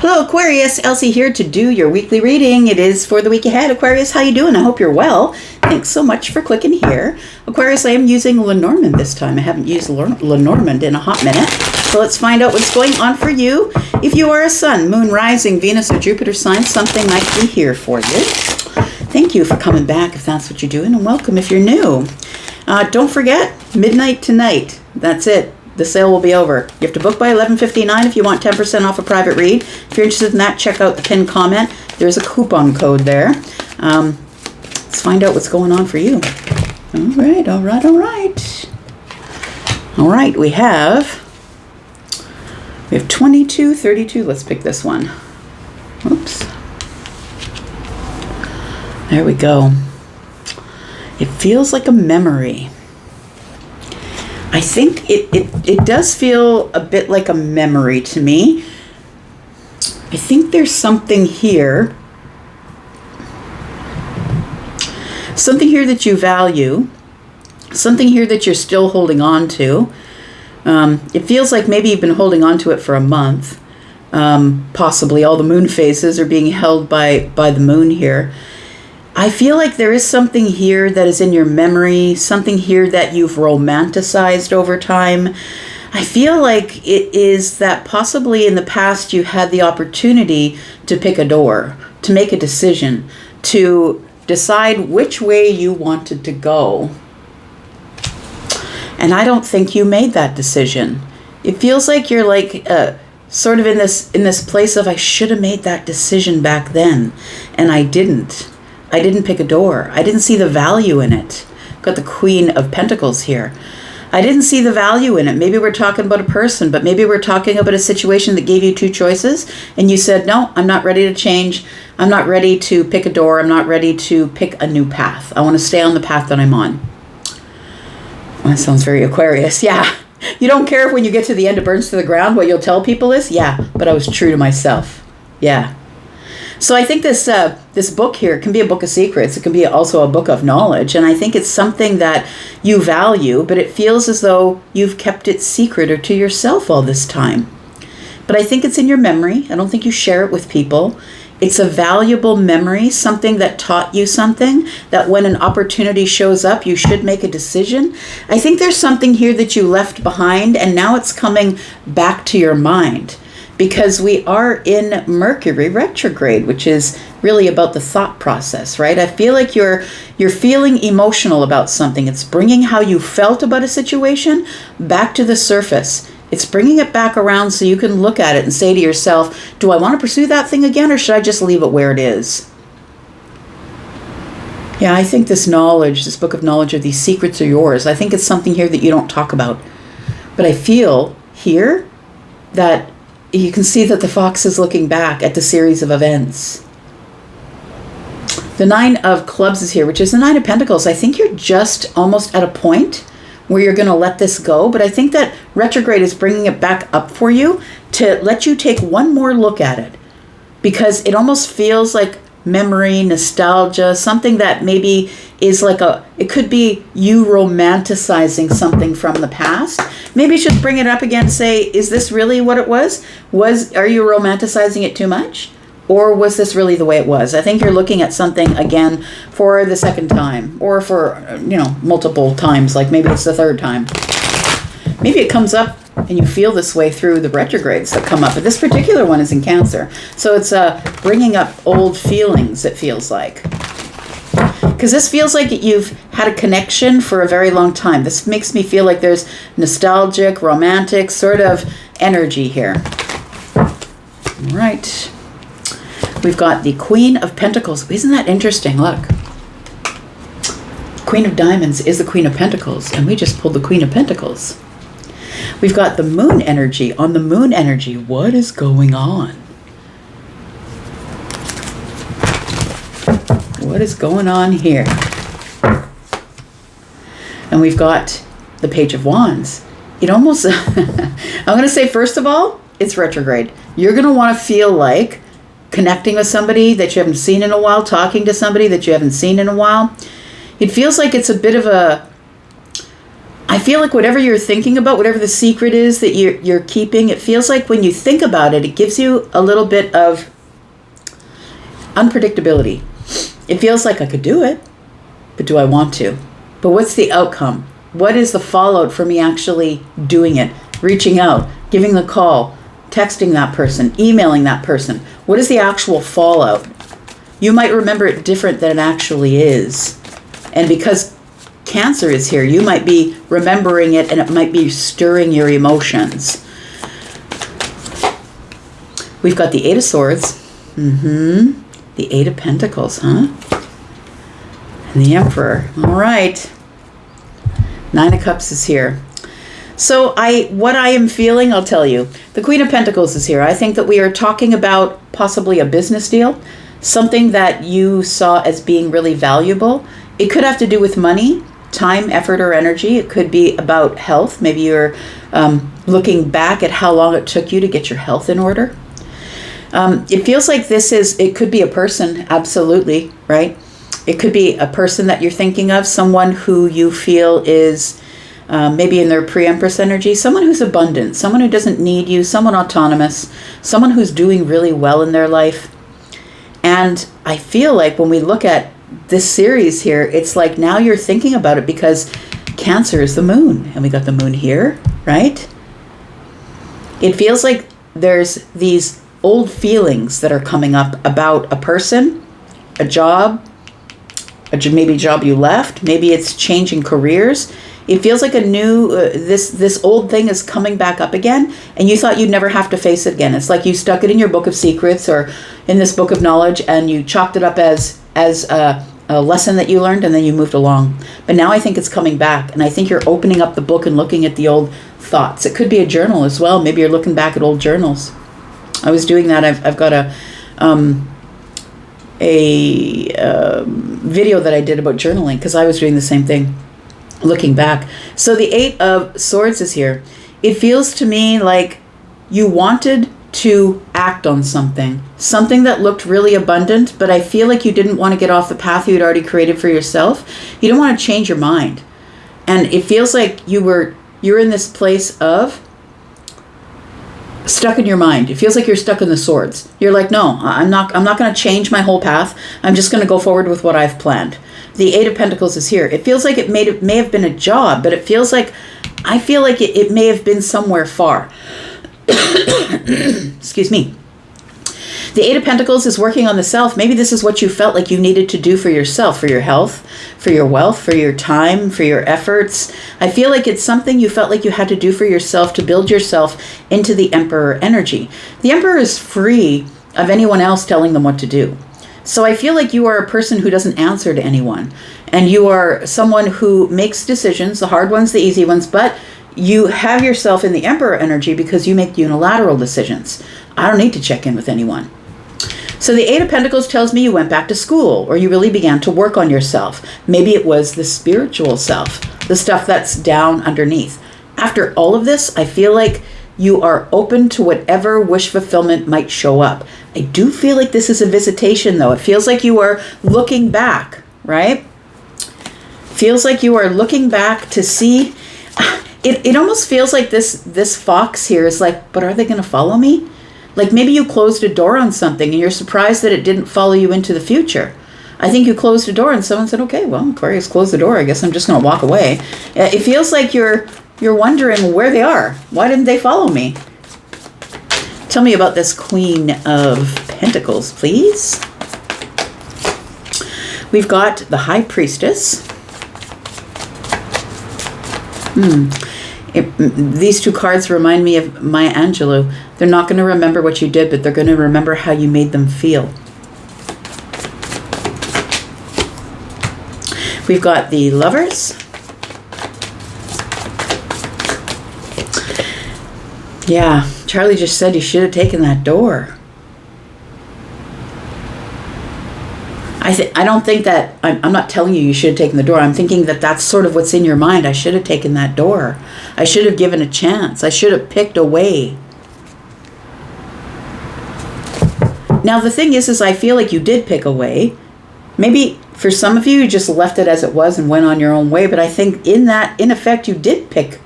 Hello Aquarius, Elsie here to do your weekly reading. It is for the week ahead. Aquarius, how you doing? I hope you're well. Thanks so much for clicking here. Aquarius, I am using Lenormand this time. I haven't used Lenormand in a hot minute. So let's find out what's going on for you. If you are a Sun, Moon, Rising, Venus, or Jupiter sign, something might be here for you. Thank you for coming back if that's what you're doing, and welcome if you're new. Don't forget, midnight tonight. That's it. The sale will be over. You have to book by 11:59 if you want 10% off a private read. If you're interested in that, check out the pinned comment. There's a coupon code there. Let's find out what's going on for you. All right. All right, we have 22, 32. Let's pick this one. Oops. There we go. It feels like a memory. I think it does feel a bit like a memory to me. I think there's something here. Something here that you value. Something here that you're still holding on to. It feels like maybe you've been holding on to it for a month. Possibly all the moon phases are being held by the moon here. I feel like there is something here that is in your memory, something here that you've romanticized over time. I feel like it is that possibly in the past you had the opportunity to pick a door, to make a decision, to decide which way you wanted to go. And I don't think you made that decision. It feels like you're like sort of in this place of I should have made that decision back then, and I didn't. I didn't pick a door. I didn't see the value in it. Got the Queen of Pentacles here. I didn't see the value in it. Maybe we're talking about a person, but maybe we're talking about a situation that gave you two choices and you said, no, I'm not ready to change. I'm not ready to pick a door. I'm not ready to pick a new path. I want to stay on the path that I'm on. Well, that sounds very Aquarius. Yeah. You don't care if when you get to the end it burns to the ground. What you'll tell people is, yeah, but I was true to myself. Yeah. So I think this book here can be a book of secrets. It can be also a book of knowledge. And I think it's something that you value, but it feels as though you've kept it secret or to yourself all this time. But I think it's in your memory. I don't think you share it with people. It's a valuable memory, something that taught you something, that when an opportunity shows up, you should make a decision. I think there's something here that you left behind, and now it's coming back to your mind. Because we are in Mercury retrograde, which is really about the thought process, right? I feel like you're feeling emotional about something. It's bringing how you felt about a situation back to the surface. It's bringing it back around so you can look at it and say to yourself, do I want to pursue that thing again, or should I just leave it where it is? Yeah, I think this knowledge, this book of knowledge, or these secrets are yours. I think it's something here that you don't talk about. But I feel here that you can see that the fox is looking back at the series of events. The Nine of Clubs is here, which is the Nine of Pentacles. I think you're just almost at a point where you're going to let this go. But I think that retrograde is bringing it back up for you to let you take one more look at it. Because it almost feels like memory, nostalgia, something that maybe is like it could be you romanticizing something from the past. Maybe you should bring it up again and say, is this really what it was? Are you romanticizing it too much? Or was this really the way it was? I think you're looking at something again for the second time, or for, multiple times, like maybe it's the third time. Maybe it comes up and you feel this way through the retrogrades that come up. But this particular one is in Cancer. So it's bringing up old feelings, it feels like. Because this feels like you've had a connection for a very long time. This makes me feel like there's nostalgic, romantic sort of energy here. All right. We've got the Queen of Pentacles. Isn't that interesting? Look. Queen of Diamonds is the Queen of Pentacles, and we just pulled the Queen of Pentacles. We've got the Moon energy. On the Moon energy, what is going on? What is going on here? And we've got the Page of Wands. It almost, I'm going to say, first of all, it's retrograde. You're going to want to feel like connecting with somebody that you haven't seen in a while, talking to somebody that you haven't seen in a while. It feels like it's a bit of a, I feel like whatever you're thinking about, whatever the secret is that you're keeping, it feels like when you think about it, it gives you a little bit of unpredictability. It feels like I could do it, but do I want to? But what's the outcome? What is the fallout for me actually doing it? Reaching out, giving the call, texting that person, emailing that person. What is the actual fallout? You might remember it different than it actually is. And because Cancer is here, you might be remembering it and it might be stirring your emotions. We've got the Eight of Swords. The Eight of Pentacles, huh? And the Emperor. All right. Nine of Cups is here. So what I am feeling, I'll tell you. The Queen of Pentacles is here. I think that we are talking about possibly a business deal, something that you saw as being really valuable. It could have to do with money, time, effort, or energy. It could be about health. Maybe you're looking back at how long it took you to get your health in order. It feels like it could be a person, absolutely, right? It could be a person that you're thinking of, someone who you feel is maybe in their pre-empress energy, someone who's abundant, someone who doesn't need you, someone autonomous, someone who's doing really well in their life. And I feel like when we look at this series here, it's like now you're thinking about it because Cancer is the moon, and we got the moon here, right? It feels like there's these old feelings that are coming up about a person, a job, maybe a job you left, maybe it's changing careers. It feels like a new, this old thing is coming back up again, and you thought you'd never have to face it again. It's like you stuck it in your book of secrets or in this book of knowledge, and you chalked it up as a lesson that you learned, and then you moved along. But now I think it's coming back, and I think you're opening up the book and looking at the old thoughts. It could be a journal as well. Maybe you're looking back at old journals. I was doing that. I've got a video that I did about journaling because I was doing the same thing, looking back. So the Eight of Swords is here. It feels to me like you wanted to act on something that looked really abundant, but I feel like you didn't want to get off the path you'd already created for yourself. You don't want to change your mind. And it feels like you're in this place of stuck in your mind. It feels like you're stuck in the swords. You're like, no, I'm not going to change my whole path. I'm just going to go forward with what I've planned. The Eight of Pentacles is here. It feels like it may have been a job, but I feel like it may have been somewhere far. Excuse me. The Eight of Pentacles is working on the self. Maybe this is what you felt like you needed to do for yourself, for your health, for your wealth, for your time, for your efforts. I feel like it's something you felt like you had to do for yourself to build yourself into the Emperor energy. The Emperor is free of anyone else telling them what to do. So I feel like you are a person who doesn't answer to anyone. And you are someone who makes decisions, the hard ones, the easy ones, but you have yourself in the Emperor energy because you make unilateral decisions. I don't need to check in with anyone. So the Eight of Pentacles tells me you went back to school, or you really began to work on yourself. Maybe it was the spiritual self, the stuff that's down underneath. After all of this, I feel like you are open to whatever wish fulfillment might show up. I do feel like this is a visitation, though. It feels like you are looking back, right? Feels like you are looking back to see. It almost feels like this fox here is like, but are they going to follow me? Like maybe you closed a door on something and you're surprised that it didn't follow you into the future. I think you closed a door and someone said, okay, well, Aquarius closed the door. I guess I'm just going to walk away. It feels like you're wondering where they are. Why didn't they follow me? Tell me about this Queen of Pentacles, please. We've got the High Priestess. These two cards remind me of Maya Angelou. They're not going to remember what you did, but they're going to remember how you made them feel. We've got the Lovers. Yeah, Charlie just said you should have taken that door. I don't think that, I'm not telling you should have taken the door. I'm thinking that that's sort of what's in your mind. I should have taken that door. I should have given a chance. I should have picked a way. Now, the thing is I feel like you did pick a way. Maybe For some of you, you just left it as it was and went on your own way. But I think in effect, you did pick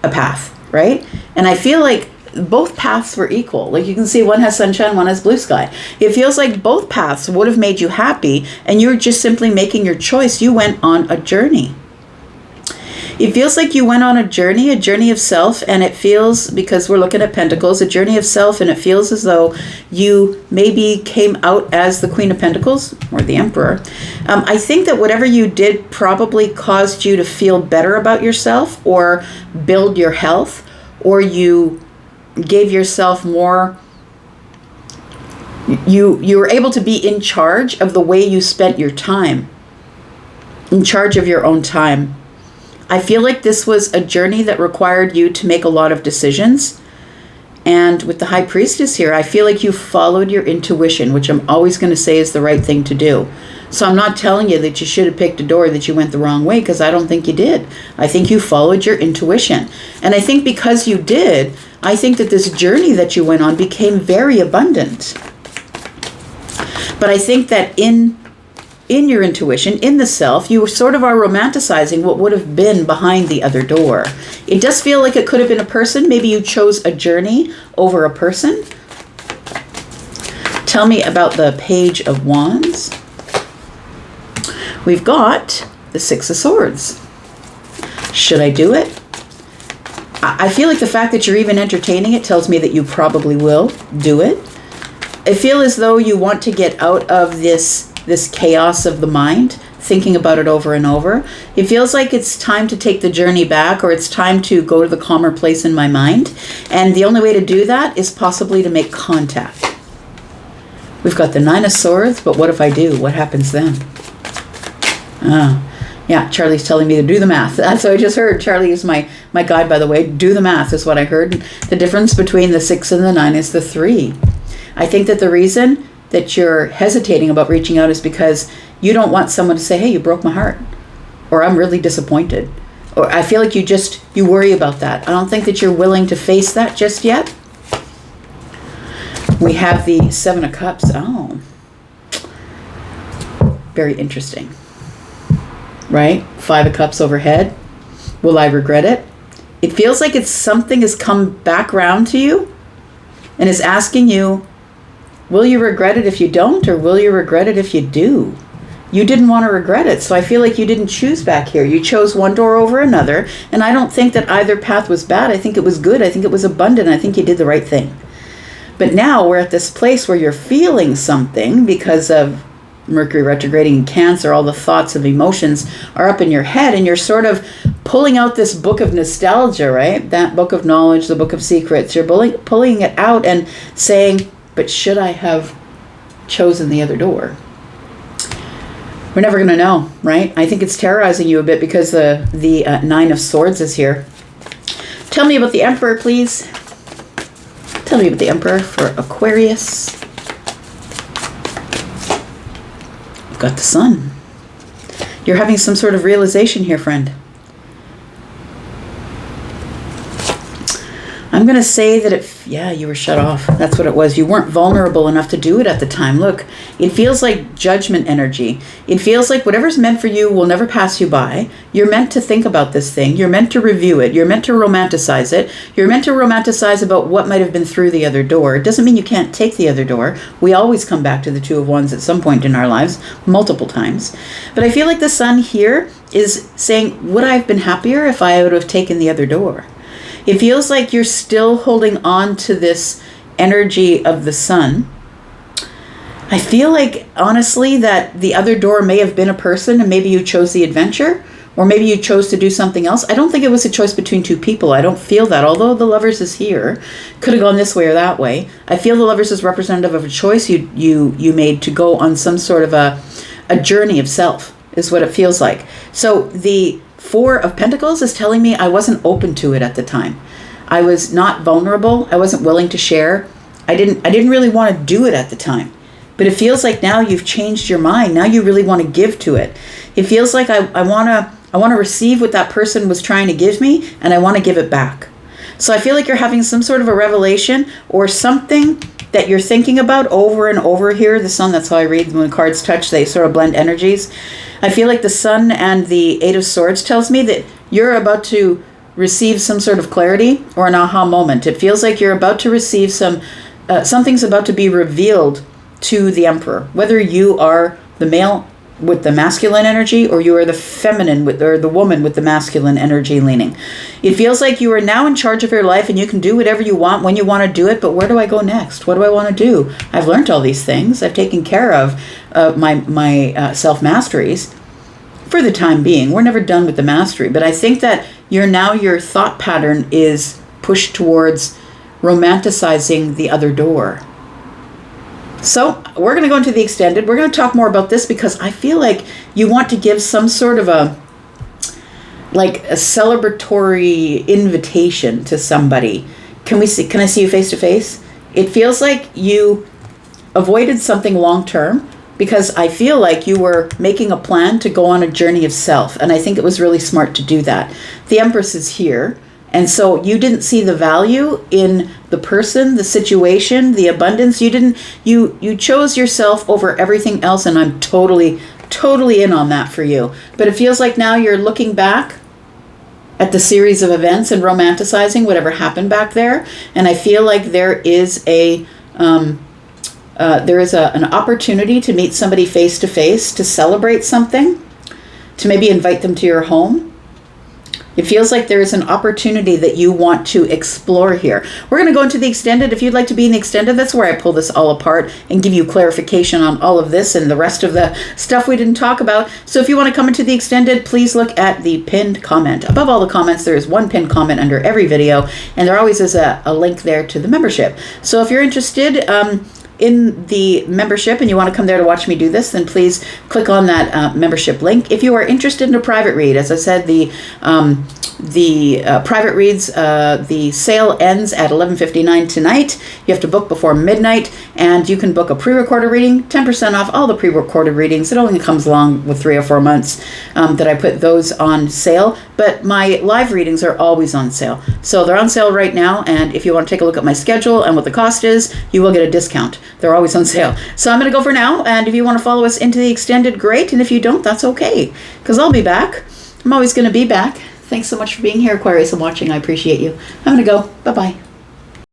a path, right? And I feel like both paths were equal. Like you can see one has sunshine, one has blue sky. It feels like both paths would have made you happy, and you're just simply making your choice. You went on a journey. It feels like you went on a journey of self, and it feels, because we're looking at Pentacles, a journey of self, and it feels as though you maybe came out as the Queen of Pentacles or the Emperor. I think that whatever you did probably caused you to feel better about yourself, or build your health, or you gave yourself more. You were able to be in charge of the way you spent your time, in charge of your own time. I feel like this was a journey that required you to make a lot of decisions. And with the High Priestess here, I feel like you followed your intuition, which I'm always going to say is the right thing to do. So I'm not telling you that you should have picked a door that you went the wrong way, because I don't think you did. I think you followed your intuition. And I think because you did, I think that this journey that you went on became very abundant. But I think that in your intuition, in the self, you sort of are romanticizing what would have been behind the other door. It does feel like it could have been a person. Maybe you chose a journey over a person. Tell me about the Page of Wands. We've got the Six of Swords. Should I do it? I feel like the fact that you're even entertaining it tells me that you probably will do it. I feel as though you want to get out of this chaos of the mind, thinking about it over and over. It feels like it's time to take the journey back, or it's time to go to the calmer place in my mind. And the only way to do that is possibly to make contact. We've got the Nine of Swords, but what if I do? What happens then? Yeah, Charlie's telling me to do the math. That's what I just heard. Charlie is my guide, by the way. Do the math is what I heard. The difference between the 6 and the 9 is the 3. I think that the reason that you're hesitating about reaching out is because you don't want someone to say, hey, you broke my heart, or I'm really disappointed, or I feel like you worry about that. I don't think that you're willing to face that just yet. We have the 7 of Cups. Oh, very interesting, right? 5 of Cups overhead. Will I regret it? It feels like it's something has come back around to you and is asking you, will you regret it if you don't, or will you regret it if you do? You didn't want to regret it, so I feel like you didn't choose back here. You chose one door over another, and I don't think that either path was bad. I think it was good. I think it was abundant. I think you did the right thing. But now we're at this place where you're feeling something because of Mercury retrograding in Cancer. All the thoughts of emotions are up in your head, and you're sort of pulling out this book of nostalgia, right? That book of knowledge, the book of secrets. You're pulling it out and saying, but should I have chosen the other door? We're never going to know, right? I think it's terrorizing you a bit because the 9 of Swords is here. Tell me about the Emperor, please. Tell me about the Emperor for Aquarius. We've got the Sun. You're having some sort of realization here, friend. I'm going to say that you were shut off. That's what it was. You weren't vulnerable enough to do it at the time. Look, it feels like judgment energy. It feels like whatever's meant for you will never pass you by. You're meant to think about this thing. You're meant to review it. You're meant to romanticize it. You're meant to romanticize about what might have been through the other door. It doesn't mean you can't take the other door. We always come back to the 2 of Wands at some point in our lives, multiple times. But I feel like the Sun here is saying, would I have been happier if I would have taken the other door? It feels like you're still holding on to this energy of the Sun. I feel like, honestly, that the other door may have been a person, and maybe you chose the adventure, or maybe you chose to do something else. I don't think it was a choice between 2 people. I don't feel that. Although the Lovers is here, could have gone this way or that way. I feel the Lovers is representative of a choice you made to go on some sort of a journey of self, is what it feels like. So the 4 of Pentacles is telling me I wasn't open to it at the time. I was not vulnerable. I wasn't willing to share. I didn't really want to do it at the time. But it feels like now you've changed your mind. Now you really want to give to it. It feels like I want to receive what that person was trying to give me, and I want to give it back. So I feel like you're having some sort of a revelation or something that you're thinking about over and over here. The sun, that's how I read when cards touch, they sort of blend energies. I feel like the sun and the Eight of Swords tells me that you're about to receive some sort of clarity or an aha moment. It feels like you're about to receive something's about to be revealed to the Emperor, whether you are the male with the masculine energy or you are the feminine or the woman with the masculine energy leaning. It feels like you are now in charge of your life and you can do whatever you want when you want to do it, but where do I go next? What do I want to do? I've learned all these things. I've taken care of my self-masteries for the time being. We're never done with the mastery, but I think that your thought pattern is pushed towards romanticizing the other door. So we're going to go into the extended. We're going to talk more about this because I feel like you want to give some sort of a celebratory invitation to somebody. Can I see you face to face? It feels like you avoided something long term because I feel like you were making a plan to go on a journey of self. And I think it was really smart to do that. The Empress is here. And so you didn't see the value in the person, the situation, the abundance. You chose yourself over everything else. And I'm totally in on that for you. But it feels like now you're looking back at the series of events and romanticizing whatever happened back there. And I feel like there is an opportunity to meet somebody face to face, to celebrate something, to maybe invite them to your home. It feels like there is an opportunity that you want to explore here. We're going to go into the extended. If you'd like to be in the extended, that's where I pull this all apart and give you clarification on all of this and the rest of the stuff we didn't talk about. So if you want to come into the extended, please look at the pinned comment. Above all the comments, there is one pinned comment under every video, and there always is a link there to the membership. So if you're interested in the membership and you want to come there to watch me do this, then please click on that membership link. If you are interested in a private read, as I said, the private reads, the sale ends at 11:59 tonight. You have to book before midnight, and you can book a pre-recorded reading, 10% off all the pre-recorded readings. It only comes along with 3 or 4 months that I put those on sale, but my live readings are always on sale. So they're on sale right now, and if you want to take a look at my schedule and what the cost is, you will get a discount. They're always on sale. So I'm going to go for now, and if you want to follow us into the extended, great, and if you don't, that's okay, because I'll be back. I'm always going to be back. Thanks so much for being here, Aquarius, and watching. I appreciate you. I'm going to go. Bye-bye.